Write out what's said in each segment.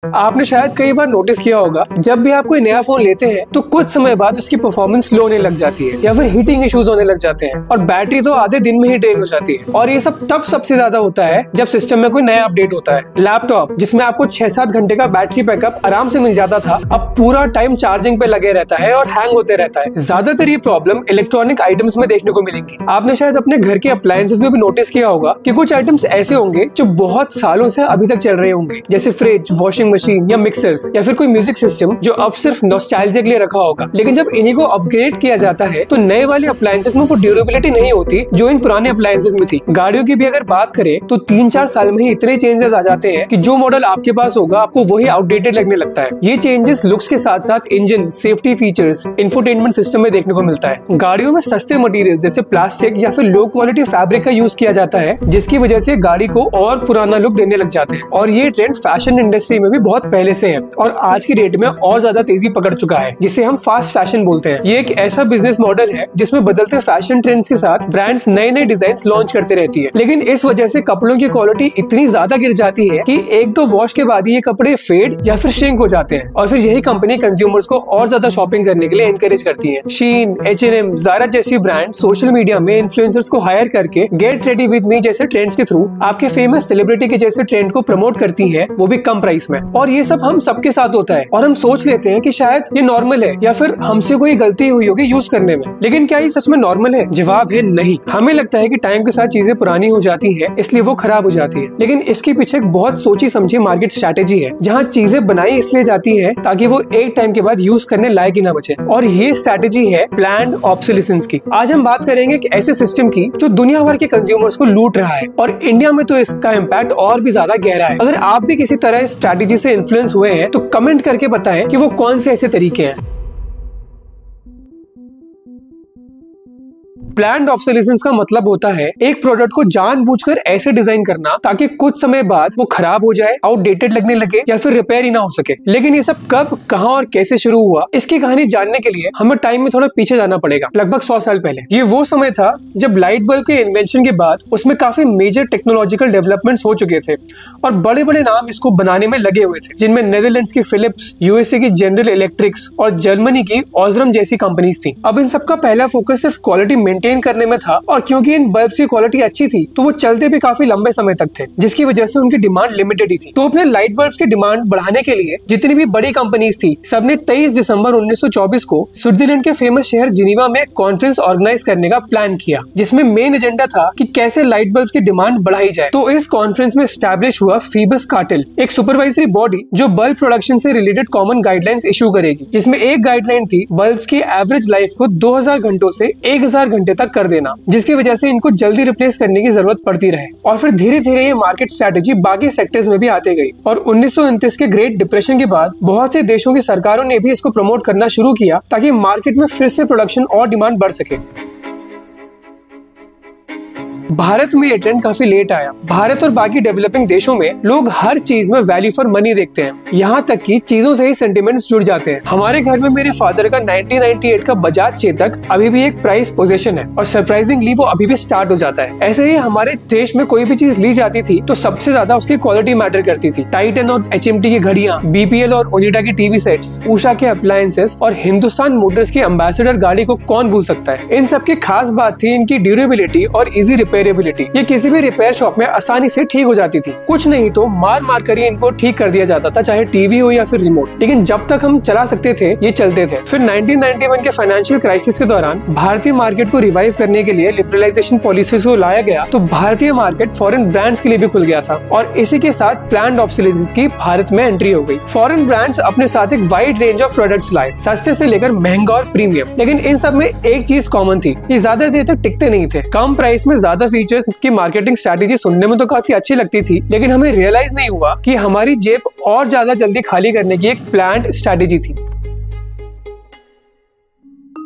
आपने शायद कई बार नोटिस किया होगा, जब भी आप कोई नया फोन लेते हैं तो कुछ समय बाद उसकी परफॉर्मेंस स्लो होने लग जाती है या फिर हीटिंग इश्यूज होने लग जाते हैं और बैटरी तो आधे दिन में ही ड्रेन हो जाती है। और ये सब तब सबसे ज्यादा होता है जब सिस्टम में कोई नया अपडेट होता है। लैपटॉप जिसमें आपको 6-7 घंटे का बैटरी बैकअप आराम से मिल जाता था, अब पूरा टाइम चार्जिंग पे लगे रहता है और हैंग होते रहता है। ज्यादातर ये प्रॉब्लम इलेक्ट्रॉनिक आइटम्स में देखने को मिलेंगी। आपने शायद अपने घर के अप्लायंसेस में भी नोटिस किया होगा कि कुछ आइटम्स ऐसे होंगे जो बहुत सालों से अभी तक चल रहे होंगे, जैसे फ्रिज, वॉशिंग मशीन या मिक्सर या फिर कोई म्यूजिक सिस्टम जो अब सिर्फ नॉस्टैल्जिया के लिए रखा होगा। लेकिन जब इन्हीं को अपग्रेड किया जाता है तो नए वाले अप्लायंसेस में वो ड्यूरेबिलिटी नहीं होती जो इन पुराने अप्लायंसेस में थी। गाड़ियों की भी अगर बात करें तो 3-4 साल में ही इतने चेंजेस आ जाते हैं कि जो मॉडल आपके पास होगा आपको वही आउटडेटेड लगने लगता है। ये चेंजेस लुक्स के साथ साथ engine, safety features, infotainment system में देखने को मिलता है। गाड़ियों में सस्ते मटेरियल जैसे प्लास्टिक या फिर लो क्वालिटी फैब्रिक का यूज किया जाता है, जिसकी वजह से गाड़ी को और पुराना लुक देने लग जाते हैं। और ये ट्रेंड फैशन इंडस्ट्री में भी बहुत पहले से है और आज की डेट में और ज्यादा तेजी पकड़ चुका है, जिसे हम फास्ट फैशन बोलते हैं। ये एक ऐसा बिजनेस मॉडल है जिसमें बदलते फैशन ट्रेंड्स के साथ ब्रांड्स नए नए डिजाइन लॉन्च करते रहती है। लेकिन इस वजह से कपड़ों की क्वालिटी इतनी ज्यादा गिर जाती है कि 1-2 वॉश के बाद ही ये कपड़े फेड या फिर श्रिंक हो जाते हैं और फिर यही कंपनी कंज्यूमर्स को और ज्यादा शॉपिंग करने के लिए एनकरेज करती है। शीन, H&M, ज़ारा जैसी ब्रांड सोशल मीडिया में इन्फ्लुएंसर्स को हायर करके गेट रेडी विद मी जैसे ट्रेंड्स के थ्रू आपके फेमस सेलिब्रिटी के जैसे ट्रेंड को प्रमोट करती है, वो भी कम प्राइस में। और ये सब हम सबके साथ होता है और हम सोच लेते हैं कि शायद ये नॉर्मल है या फिर हमसे कोई गलती हुई होगी यूज करने में। लेकिन क्या ये सच में नॉर्मल है? जवाब है नहीं। हमें लगता है कि टाइम के साथ चीजें पुरानी हो जाती है इसलिए वो खराब हो जाती है, लेकिन इसके पीछे एक बहुत सोची समझी मार्केट स्ट्रेटेजी है, जहाँ चीजें बनाई इसलिए जाती है ताकि वो एक टाइम के बाद यूज करने लायक ही ना बचे। और ये स्ट्रेटेजी है प्लान्ड ऑब्सोलेसेंस की। आज हम बात करेंगे एक ऐसे सिस्टम की जो दुनिया भर के कंज्यूमर्स को लूट रहा है और इंडिया में तो इसका इम्पैक्ट और भी ज्यादा गहरा है। अगर आप भी किसी तरह इस स्ट्रेटेजी से इन्फ्लुएंस हुए हैं तो कमेंट करके बताएं कि वो कौन से ऐसे तरीके हैं। प्लान्ड ऑब्सोलेसेंस का मतलब होता है एक प्रोडक्ट को जानबूझकर ऐसे डिजाइन करना ताकि कुछ समय बाद वो खराब हो जाए, आउटडेटेड लगने लगे या फिर रिपेयर ही ना हो सके। लेकिन ये सब कब, कहां और कैसे शुरू हुआ, इसकी कहानी जानने के लिए हमें टाइम में थोड़ा पीछे जाना पड़ेगा, लगभग 100 साल पहले। ये वो समय था जब लाइट बल्ब के इन्वेंशन के बाद उसमें काफी मेजर टेक्नोलॉजिकल डेवलपमेंट्स हो चुके थे और बड़े बड़े नाम इसको बनाने में लगे हुए थे, जिनमें नेदरलैंड्स की फिलिप्स, USA की जनरल इलेक्ट्रिक्स और जर्मनी की ऑसरम जैसी कंपनीज थी। अब इन सबका पहला फोकस सिर्फ क्वालिटी मेंटेन करने में था और क्योंकि इन बल्ब की क्वालिटी अच्छी थी तो वो चलते भी काफी लंबे समय तक थे, जिसकी वजह से उनकी डिमांड लिमिटेड ही थी। तो अपने लाइट बल्ब्स की डिमांड बढ़ाने के लिए जितनी भी बड़ी कंपनीज थी, सबने 23 दिसंबर 1924 को स्विट्जरलैंड के फेमस शहर जिनीवा में कॉन्फ्रेंस ऑर्गेनाइज करने का प्लान किया, जिसमें मेन एजेंडा था कि कैसे लाइट बल्ब की डिमांड बढ़ाई जाए। तो इस कॉन्फ्रेंस में एस्टैब्लिश हुआ फीबस कार्टेल, एक सुपरवाइजरी बॉडी जो बल्ब प्रोडक्शन से रिलेटेड कॉमन गाइडलाइंस इशू करेगी, जिसमें एक गाइडलाइन थी बल्ब्स की एवरेज लाइफ को 2000 घंटों से 1000 घंटे तक कर देना, जिसकी वजह से इनको जल्दी रिप्लेस करने की जरूरत पड़ती रहे। और फिर धीरे धीरे ये मार्केट स्ट्रेटेजी बाकी सेक्टर्स में भी आते गई और 1929 के ग्रेट डिप्रेशन के बाद बहुत से देशों की सरकारों ने भी इसको प्रमोट करना शुरू किया ताकि मार्केट में फिर से प्रोडक्शन और डिमांड बढ़ सके। भारत में ये ट्रेंड काफी लेट आया। भारत और बाकी डेवलपिंग देशों में लोग हर चीज में वैल्यू फॉर मनी देखते हैं, यहाँ तक कि चीजों से ही सेंटिमेंट्स जुड़ जाते हैं। हमारे घर में मेरे फादर का 1998 का बजाज चेतक अभी भी एक प्राइस पोजीशन है और सरप्राइजिंगली वो अभी भी स्टार्ट हो जाता है। ऐसे ही हमारे देश में कोई भी चीज ली जाती थी तो सबसे ज्यादा उसकी क्वालिटी मैटर करती थी। टाइटन और HMT की घड़ियां, BPL और ओनिडा की टीवी सेट्स, उषा के अप्लायंसेस और हिंदुस्तान मोटर्स की एम्बेसडर गाड़ी को कौन भूल सकता है। इन सब की खास बात थी इनकी ड्यूरेबिलिटी और इजी रिपेयरेबिलिटी। ये किसी भी रिपेयर शॉप में आसानी से ठीक हो जाती थी, कुछ नहीं तो मार मार कर ही इनको ठीक कर दिया जाता था, चाहे टीवी हो या फिर रिमोट। लेकिन जब तक हम चला सकते थे ये चलते थे। फिर 1991 के फाइनेंशियल क्राइसिस के दौरान भारतीय मार्केट को रिवाइव करने के लिए लिबरलाइजेशन पॉलिसीज को लाया गया तो भारतीय मार्केट फॉरेन ब्रांड्स के लिए भी खुल गया था और इसी के साथ प्लान्ड ऑब्सोलेसेंस की भारत में एंट्री हो गई। फॉरेन ब्रांड्स अपने साथ एक वाइड रेंज ऑफ प्रोडक्ट्स लाए, सस्ते से लेकर महंगा और प्रीमियम। लेकिन इन सब में एक चीज कॉमन थी, ये ज्यादा देर तक टिकते नहीं थे। कम प्राइस में ज्यादा फीचर्स की मार्केटिंग स्ट्रैटेजी सुनने में तो काफी अच्छी लगती थी, लेकिन हमें रियलाइज नहीं हुआ कि हमारी जेब और ज्यादा जल्दी खाली करने की एक प्लान्ड स्ट्रैटेजी थी।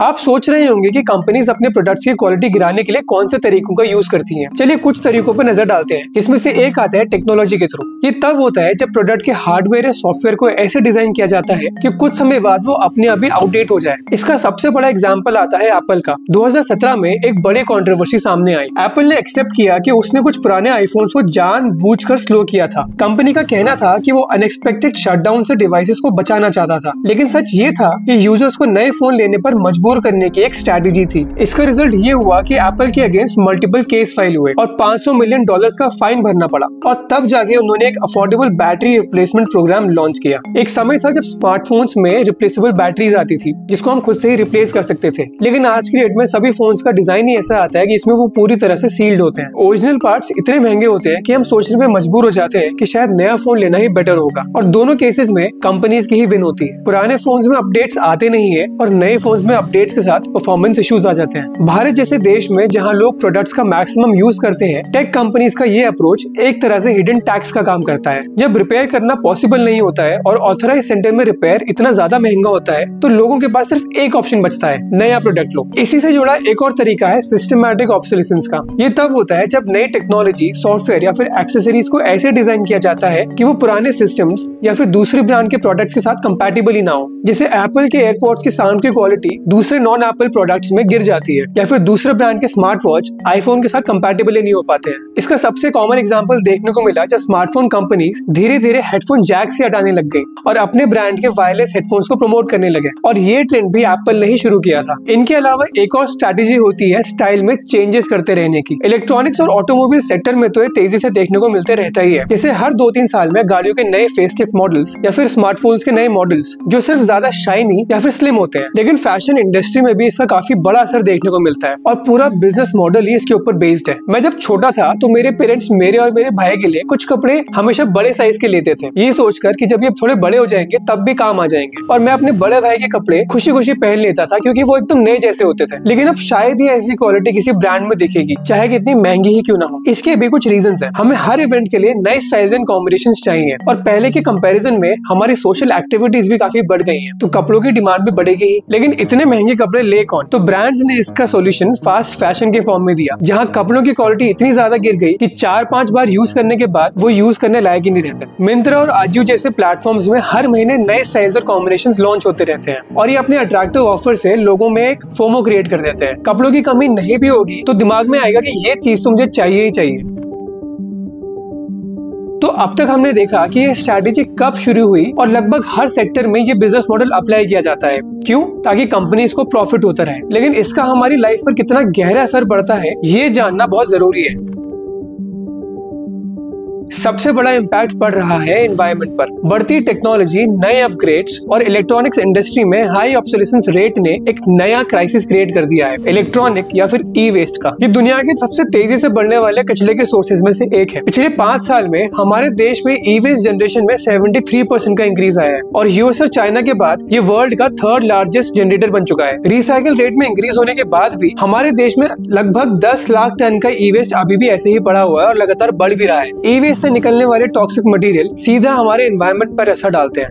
आप सोच रहे होंगे कि कंपनीज अपने प्रोडक्ट्स की क्वालिटी गिराने के लिए कौन से तरीकों का यूज करती हैं। चलिए कुछ तरीकों पर नजर डालते हैं, जिसमें से एक आता है टेक्नोलॉजी के थ्रू। ये तब होता है जब प्रोडक्ट के हार्डवेयर या सॉफ्टवेयर को ऐसे डिजाइन किया जाता है कि कुछ समय बाद वो अपने आप ही आउटडेट हो जाए। इसका सबसे बड़ा एग्जाम्पल आता है एप्पल का। 2017 में एक बड़ी कंट्रोवर्सी सामने आई। एप्पल ने एक्सेप्ट किया कि उसने कुछ पुराने आईफोन्स को जानबूझकर स्लो किया था। कंपनी का कहना था कि वो अनएक्सपेक्टेड शटडाउन से डिवाइसेस को बचाना चाहता था, लेकिन सच ये था कि यूजर्स को नए फोन लेने पर मजबूर करने की एक स्ट्रैटेजी थी। इसका रिजल्ट ये हुआ कि एप्पल के अगेंस्ट मल्टीपल केस फाइल हुए और $500 मिलियन का फाइन भरना पड़ा। और तब जाके उन्होंने एक affordable battery replacement programme launch किया। एक समय था जब स्मार्टफोन्स में रिप्लेसेबल बैटरीज आती थी, जिसको हम खुद से ही रिप्लेस कर सकते थे, लेकिन आज की डेट में सभी फोन्स का डिजाइन ही ऐसा आता है कि इसमें वो पूरी तरह से सील्ड होते हैं। ओरिजिनल पार्ट्स इतने महंगे होते हैं कि हम सोचने में मजबूर हो जाते हैं कि शायद नया फोन लेना ही बेटर होगा। और दोनों केसेस में कंपनीज की ही विन होती है। पुराने फोन्स में अपडेट्स आते नहीं है और नए फोन्स में अपडेट्स के साथ परफॉर्मेंस इश्यूज आ जाते हैं। भारत जैसे देश में जहां लोग प्रोडक्ट्स का मैक्सिमम यूज करते हैं, टेक कंपनीज का ये अप्रोच एक तरह से हिडन टैक्स का काम करता है। जब रिपेयर करना पॉसिबल नहीं होता है और ऑथराइज सेंटर में रिपेयर इतना ज्यादा महंगा होता है, तो लोगों के पास सिर्फ एक ऑप्शन बचता है, नया प्रोडक्ट लो। इसी से जुड़ा एक और तरीका है सिस्टमैटिक ऑब्सोलेसेंस का। ये तब होता है जब नई टेक्नोलॉजी, सॉफ्टवेयर या फिर एक्सेसरीज को ऐसे डिजाइन किया जाता है कि वो पुराने सिस्टम्स या फिर दूसरे ब्रांड के प्रोडक्ट्स के साथ कंपैटिबल ही ना हो। जैसे एप्पल के एयरपॉड्स के साउंड की क्वालिटी दूसरे नॉन एप्पल प्रोडक्ट्स में गिर जाती है, या फिर दूसरे ब्रांड के स्मार्ट वॉच आईफोन के साथ कंपैटिबल ही नहीं हो पाते हैं। इसका सबसे कॉमन एग्जांपल देखने को मिला जब स्मार्टफोन कंपनीज धीरे धीरे हेडफोन जैक से हटाने लग गई और अपने ब्रांड के वायरलेस हेडफोन्स को प्रमोट करने लगे। और ये ट्रेंड भी एप्पल ने ही शुरू किया था। इनके अलावा एक और स्ट्रैटेजी होती है स्टाइल में चेंजेस करते रहने की। इलेक्ट्रॉनिक्स और ऑटोमोबाइल सेक्टर में तो ये तेजी से देखने को मिलते रहता ही है। जैसे हर 2-3 साल में गाड़ियों के नए फेसलिफ्ट मॉडल्स या फिर स्मार्टफोन्स के नए मॉडल्स जो सिर्फ ज्यादा शाइनी या फिर स्लिम होते हैं। लेकिन फैशन इंडस्ट्री में भी इसका काफी बड़ा असर देखने को मिलता है और पूरा बिजनेस मॉडल ही इसके ऊपर बेस्ड है। मैं जब छोटा था तो मेरे पेरेंट्स मेरे और मेरे भाई के लिए कुछ कपड़े हमेशा बड़े साइज के लेते थे, ये सोचकर कि जब ये थोड़े बड़े हो जाएंगे तब भी काम आ जाएंगे। और मैं अपने बड़े भाई के कपड़े खुशी खुशी पहन लेता था क्योंकि वो एकदम नए जैसे होते थे। लेकिन अब शायद ही ऐसी क्वालिटी किसी ब्रांड में दिखेगी, चाहे कितनी महंगी ही क्यों ना हो। इसके भी कुछ रीजंस हैं। हमें हर इवेंट के लिए नए स्टाइल्स एंड कॉम्बिनेशंस चाहिए और पहले के कंपैरिजन में हमारी सोशल एक्टिविटीज भी काफी बढ़ गई हैं, तो कपड़ों की डिमांड भी बढ़ेगी ही। लेकिन इतने महंगे कपड़े ले कौन? तो ब्रांड्स ने इसका सोल्यूशन फास्ट फैशन के फॉर्म में दिया, जहां कपड़ों की क्वालिटी इतनी ज्यादा गिर गई कि 4-5 बार यूज करने के बाद वो यूज करने लायक ही नहीं रहते। मिंत्रा और आजियो जैसे प्लेटफॉर्म्स में हर महीने नए स्टाइल्स और कॉम्बिनेशंस लॉन्च होते रहते हैं और ये अपने अट्रैक्टिव ऑफर से लोगों में एक फोमो क्रिएट कर देते हैं। कपड़ों की कमी नहीं भी होगी तो दिमाग में आएगा कि ये चीज तो मुझे चाहिए ही चाहिए। तो अब तक हमने देखा कि ये स्ट्रैटेजी कब शुरू हुई और लगभग हर सेक्टर में ये बिजनेस मॉडल अप्लाई किया जाता है। क्यों? ताकि कंपनीज को प्रॉफिट होता रहे। लेकिन इसका हमारी लाइफ पर कितना गहरा असर पड़ता है ये जानना बहुत जरूरी है। सबसे बड़ा इम्पैक्ट पड़ रहा है एनवायरनमेंट पर। बढ़ती टेक्नोलॉजी, नए अपग्रेड्स और इलेक्ट्रॉनिक्स इंडस्ट्री में हाई ऑब्सोलेसेंस रेट ने एक नया क्राइसिस क्रिएट कर दिया है, इलेक्ट्रॉनिक या फिर ई वेस्ट का। ये दुनिया के सबसे तेजी से बढ़ने वाले कचरे के सोर्सेज में से एक है। पिछले 5 साल में हमारे देश में ई वेस्ट जनरेशन में 73% का इंक्रीज आया है और यूएस और चाइना के बाद ये वर्ल्ड का 3rd लार्जेस्ट जनरेटर बन चुका है। रिसाइकिल रेट में इंक्रीज होने के बाद भी हमारे देश में लगभग 10 लाख टन का ई वेस्ट अभी भी ऐसे ही पड़ा हुआ है और लगातार बढ़ भी रहा है। ई वेस्ट से निकलने वाले टॉक्सिक मटेरियल सीधा हमारे एनवायरनमेंट पर असर डालते हैं।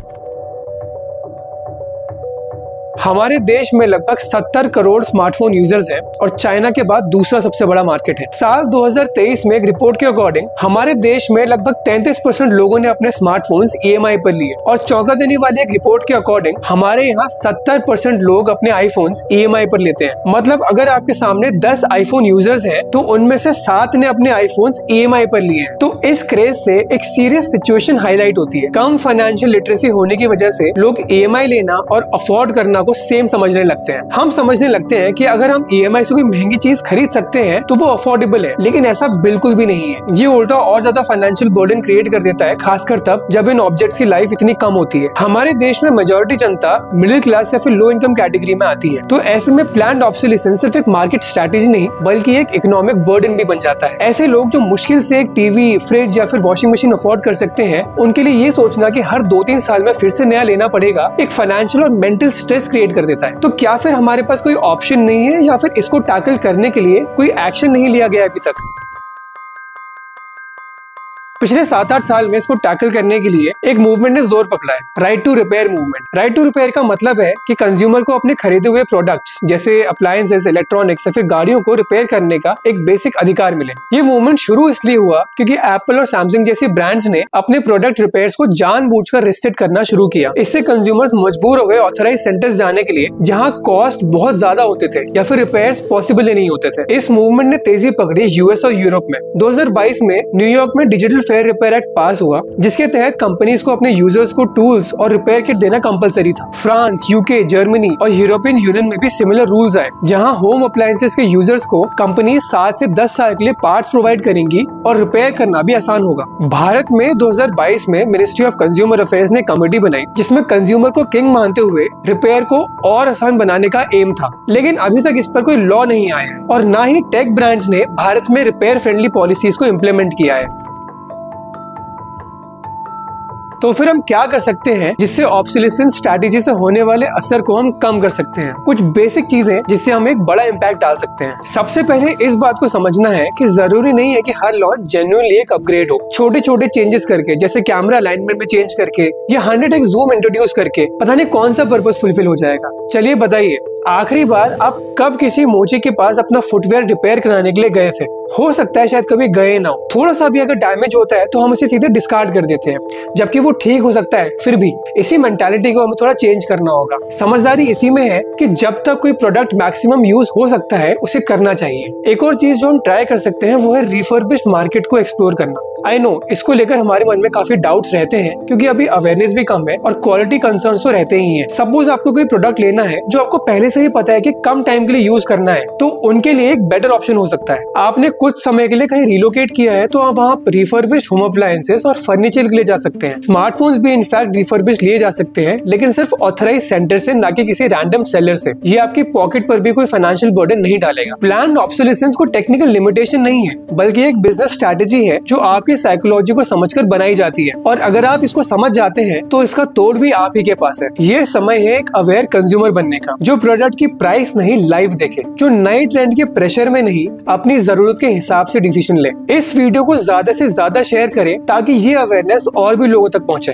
हमारे देश में लगभग 70 करोड़ स्मार्टफोन यूजर्स हैं और चाइना के बाद दूसरा सबसे बड़ा मार्केट है। साल 2023 में एक रिपोर्ट के अकॉर्डिंग हमारे देश में लगभग 33% लोगों ने अपने स्मार्टफोन्स EMI पर लिए और चौंका देने वाली एक रिपोर्ट के अकॉर्डिंग हमारे यहाँ 70% लोग अपने आईफोन्स EMI पर लेते हैं। मतलब अगर आपके सामने 10 आईफोन यूजर्स हैं तो उनमें से 7 ने अपने आईफोन्स EMI पर लिए हैं। तो इस क्रेज से एक सीरियस सिचुएशन हाईलाइट होती है। कम फाइनेंशियल लिटरेसी होने की वजह से लोग EMI लेना और अफोर्ड करना को सेम समझने लगते हैं। हम समझने लगते हैं कि अगर हम EMI से कोई महंगी चीज खरीद सकते हैं तो वो अफोर्डेबल है, लेकिन ऐसा बिल्कुल भी नहीं है। ये उल्टा और ज्यादा फाइनेंशियल बर्डन क्रिएट कर देता है, खासकर तब जब इन ऑब्जेक्ट्स की लाइफ इतनी कम होती है। हमारे देश में मेजॉरिटी जनता मिडिल क्लास या फिर लो इनकम कैटेगरी में आती है, तो ऐसे में प्लान्ड ऑब्सोलेसेंस सिर्फ एक मार्केट स्ट्रैटेजी नहीं बल्कि एक इकोनॉमिक बर्डन भी बन जाता है। ऐसे लोग जो मुश्किल से एक टीवी, फ्रिज या फिर वॉशिंग मशीन अफोर्ड कर सकते हैं, उनके लिए ये सोचना कि हर 2-3 साल में फिर से नया लेना पड़ेगा एक फाइनेंशियल और मेंटल स्ट्रेस क्रिएट कर देता है। तो क्या फिर हमारे पास कोई ऑप्शन नहीं है या फिर इसको टैकल करने के लिए कोई एक्शन नहीं लिया गया अभी तक? पिछले 7-8 साल में इसको टैकल करने के लिए एक मूवमेंट ने जोर पकड़ा है, right to repair movement. Right to repair का मतलब है कि कंज्यूमर को अपने खरीदे हुए प्रोडक्ट्स जैसे अप्लायंसेस, इलेक्ट्रॉनिक्स या फिर गाड़ियों को रिपेयर करने का एक बेसिक अधिकार मिले। ये मूवमेंट शुरू इसलिए हुआ क्योंकि एप्पल और सैमसंग जैसी ब्रांड्स ने अपने प्रोडक्ट रिपेयर्स को जानबूझकर रिस्ट्रिक्ट करना शुरू किया। इससे कंज्यूमर्स मजबूर हो गए ऑथराइज सेंटर्स जाने के लिए जहां कॉस्ट बहुत ज्यादा होते थे या फिर रिपेयर्स पॉसिबल ही नहीं होते थे। इस मूवमेंट ने तेजी पकड़ी यूएस और यूरोप में। 2022 में न्यूयॉर्क में डिजिटल फेयर रिपेयर एक्ट पास हुआ, जिसके तहत कंपनीज को अपने यूजर्स को टूल्स और रिपेयर किट देना कंपलसरी था। फ्रांस, यूके, जर्मनी और यूरोपियन यूनियन में भी सिमिलर रूल्स आए, जहां होम अप्लायंसेस के यूजर्स को कंपनीज 7 से 10 साल के लिए पार्ट्स प्रोवाइड करेंगी और रिपेयर करना भी आसान होगा। भारत में 2022 में मिनिस्ट्री ऑफ कंज्यूमर अफेयर्स ने कमेटी बनाई जिसमें कंज्यूमर को किंग मानते हुए रिपेयर को और आसान बनाने का एम था, लेकिन अभी तक इस पर कोई लॉ नहीं आया है और ना ही टेक ब्रांड्स ने भारत में रिपेयर फ्रेंडली पॉलिसीज को इम्प्लीमेंट किया है। तो फिर हम क्या कर सकते हैं जिससे ऑब्सोलेसेंस स्ट्रैटेजी से होने वाले असर को हम कम कर सकते हैं? कुछ बेसिक चीजें जिससे हम एक बड़ा इम्पैक्ट डाल सकते हैं। सबसे पहले इस बात को समझना है कि जरूरी नहीं है कि हर लॉन्च जेन्युइनली एक अपग्रेड हो। छोटे छोटे चेंजेस करके, जैसे कैमरा अलाइनमेंट में चेंज करके या 100x जूम इंट्रोड्यूस करके पता नहीं कौन सा पर्पस फुलफिल हो जाएगा। चलिए बताइए, आखिरी बार आप कब किसी मोची के पास अपना फुटवेयर रिपेयर कराने के लिए गए थे? हो सकता है शायद कभी गए ना हो। थोड़ा सा भी अगर डैमेज होता है तो हम उसे सीधे डिस्कार्ड कर देते हैं, जबकि वो ठीक हो सकता है। फिर भी इसी मेंटालिटी को हमें थोड़ा चेंज करना होगा। समझदारी इसी में है कि जब तक कोई प्रोडक्ट मैक्सिमम यूज हो सकता है उसे करना चाहिए। एक और चीज जो हम ट्राई कर सकते हैं वो है रिफर्बिश्ड मार्केट को एक्सप्लोर करना। आई नो इसको लेकर हमारे मन में काफी डाउट्स रहते हैं क्योंकि अभी अवेयरनेस भी कम है और क्वालिटी कंसर्न्स तो रहते ही हैं। सपोज आपको कोई प्रोडक्ट लेना है जो आपको पहले से ही पता है कि कम टाइम के लिए यूज करना है, तो उनके लिए एक बेटर ऑप्शन हो सकता है। आपने कुछ समय के लिए कहीं रिलोकेट किया है तो आप वहाँ रिफर्बिश्ड होम अप्लायंसेस और फर्नीचर के लिए जा सकते हैं। स्मार्टफोन्स भी इनफैक्ट रिफर्बिश्ड लिए जा सकते हैं, लेकिन सिर्फ ऑथराइज सेंटर से, ना कि किसी रैंडम सेलर से। ये आपकी पॉकेट पर भी कोई फाइनेंशियल बर्डन नहीं डालेगा। प्लान्ड ऑब्सोलेसेंस को टेक्निकल लिमिटेशन नहीं है, बल्कि एक बिजनेस स्ट्रैटेजी है जो आपकी साइकोलॉजी को समझकर बनाई जाती है। और अगर आप इसको समझ जाते हैं तो इसका तोड़ भी आप ही के पास है। ये समय है एक अवेयर कंज्यूमर बनने का, जो प्रोडक्ट की प्राइस नहीं लाइव देखे, जो नए ट्रेंड के प्रेशर में नहीं अपनी जरूरत के हिसाब से डिसीजन ले। इस वीडियो को ज्यादा से ज्यादा शेयर करें ताकि ये अवेयरनेस और भी लोगों तक पहुंचे।